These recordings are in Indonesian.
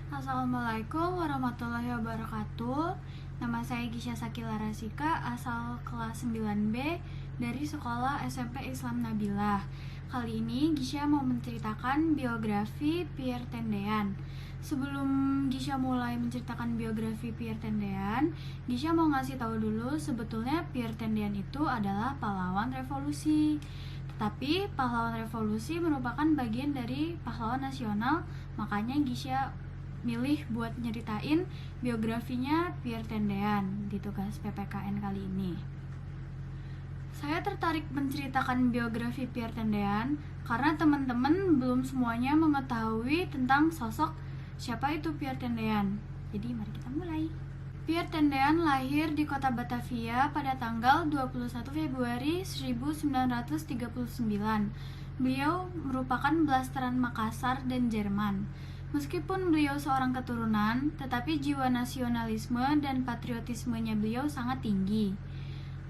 Assalamualaikum warahmatullahi wabarakatuh. Nama saya Gisha Sakila Rasika, asal kelas 9B dari sekolah SMP Islam Nabilah. Kali ini Gisha mau menceritakan biografi Pierre Tendean. Sebelum Gisha mulai menceritakan biografi Pierre Tendean, Gisha mau ngasih tahu dulu sebetulnya Pierre Tendean itu adalah pahlawan revolusi. Tetapi pahlawan revolusi merupakan bagian dari pahlawan nasional, makanya Gisha milih buat nyeritain biografinya Pierre Tendean di tugas PPKN kali ini. Saya tertarik menceritakan biografi Pierre Tendean karena teman-teman belum semuanya mengetahui tentang sosok siapa itu Pierre Tendean. Jadi mari kita mulai. Pierre Tendean lahir di kota Batavia pada tanggal 21 Februari 1939. Beliau merupakan blasteran Makassar dan Jerman. Meskipun beliau seorang keturunan, tetapi jiwa nasionalisme dan patriotismenya beliau sangat tinggi.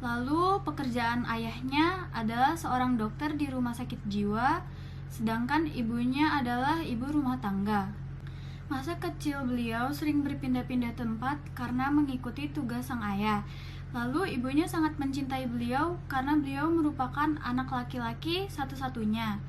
Lalu pekerjaan ayahnya adalah seorang dokter di rumah sakit jiwa, sedangkan ibunya adalah ibu rumah tangga. Masa kecil beliau sering berpindah-pindah tempat karena mengikuti tugas sang ayah. Lalu ibunya sangat mencintai beliau karena beliau merupakan anak laki-laki satu-satunya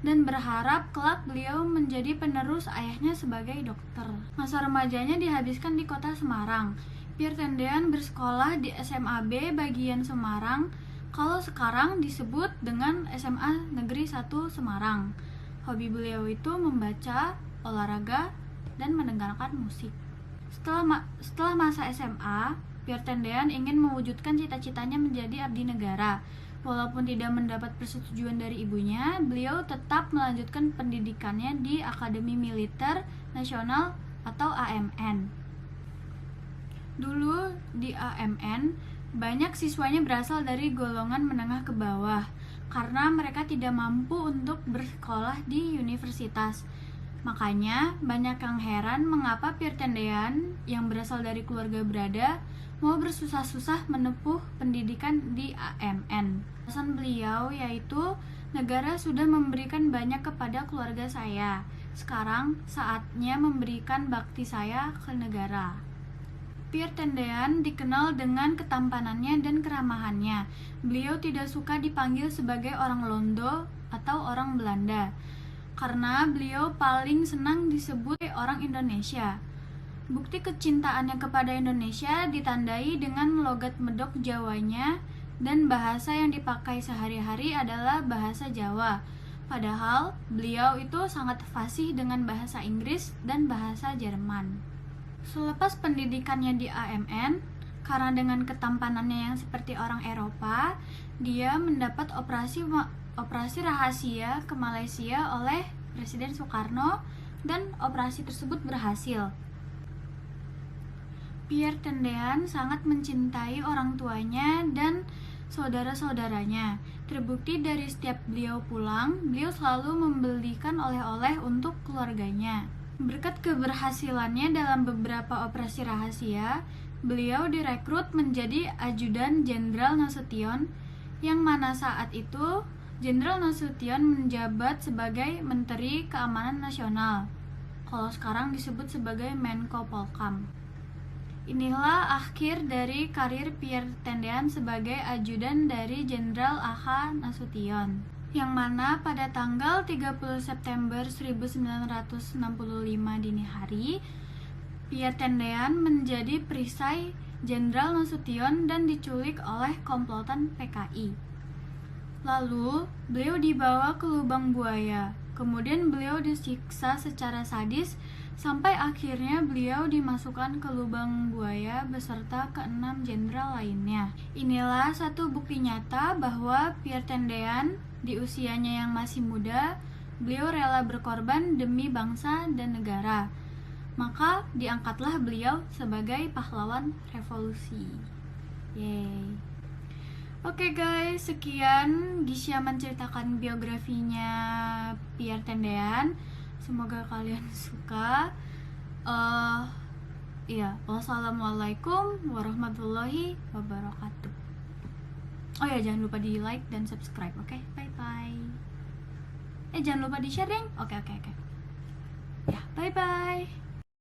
dan berharap kelak beliau menjadi penerus ayahnya sebagai dokter. Masa remajanya dihabiskan di kota Semarang. Pierre Tendean bersekolah di SMA B bagian Semarang, kalau sekarang disebut dengan SMA Negeri 1 Semarang. Hobi beliau itu membaca, olahraga, dan mendengarkan musik. Setelah masa SMA, Pierre Tendean ingin mewujudkan cita-citanya menjadi abdi negara. Walaupun tidak mendapat persetujuan dari ibunya, beliau tetap melanjutkan pendidikannya di Akademi Militer Nasional atau AMN. Dulu di AMN, banyak siswanya berasal dari golongan menengah ke bawah karena mereka tidak mampu untuk bersekolah di universitas. Makanya banyak yang heran mengapa Pierre Tendean yang berasal dari keluarga berada mau bersusah-susah menempuh pendidikan di AMN. Alasan beliau yaitu, negara sudah memberikan banyak kepada keluarga saya. Sekarang saatnya memberikan bakti saya ke negara. Pierre Tendean dikenal dengan ketampanannya dan keramahannya. Beliau tidak suka dipanggil sebagai orang Londo atau orang Belanda, karena beliau paling senang disebut orang Indonesia. Bukti kecintaannya kepada Indonesia ditandai dengan logat medok Jawanya, dan bahasa yang dipakai sehari-hari adalah bahasa Jawa. Padahal beliau itu sangat fasih dengan bahasa Inggris dan bahasa Jerman. Selepas pendidikannya di AMN, karena dengan ketampanannya yang seperti orang Eropa, dia mendapat operasi rahasia ke Malaysia oleh Presiden Soekarno, dan operasi tersebut berhasil. Pierre Tendean sangat mencintai orang tuanya dan saudara-saudaranya. Terbukti dari setiap beliau pulang, beliau selalu membelikan oleh-oleh untuk keluarganya. Berkat keberhasilannya dalam beberapa operasi rahasia, beliau direkrut menjadi Ajudan Jenderal Nasution, yang mana saat itu Jenderal Nasution menjabat sebagai Menteri Keamanan Nasional. Kalau sekarang disebut sebagai Menko Polkam. Inilah akhir dari karir Pierre Tendean sebagai ajudan dari Jenderal A.H. Nasution, yang mana pada tanggal 30 September 1965 dini hari, Pierre Tendean menjadi perisai Jenderal Nasution dan diculik oleh komplotan PKI. Lalu, beliau dibawa ke lubang buaya. Kemudian beliau disiksa secara sadis sampai akhirnya beliau dimasukkan ke lubang buaya beserta ke-6 jenderal lainnya. Inilah satu bukti nyata bahwa Pierre Tendean di usianya yang masih muda, beliau rela berkorban demi bangsa dan negara. Maka diangkatlah beliau sebagai pahlawan revolusi. Yeay. Oke guys, sekian Gisha menceritakan biografinya Pierre Tendean. Semoga kalian suka. Wassalamualaikum warahmatullahi wabarakatuh. Oh ya, jangan lupa di like dan subscribe, oke? Bye bye. Jangan lupa di share, deng. Oke. Ya, bye bye.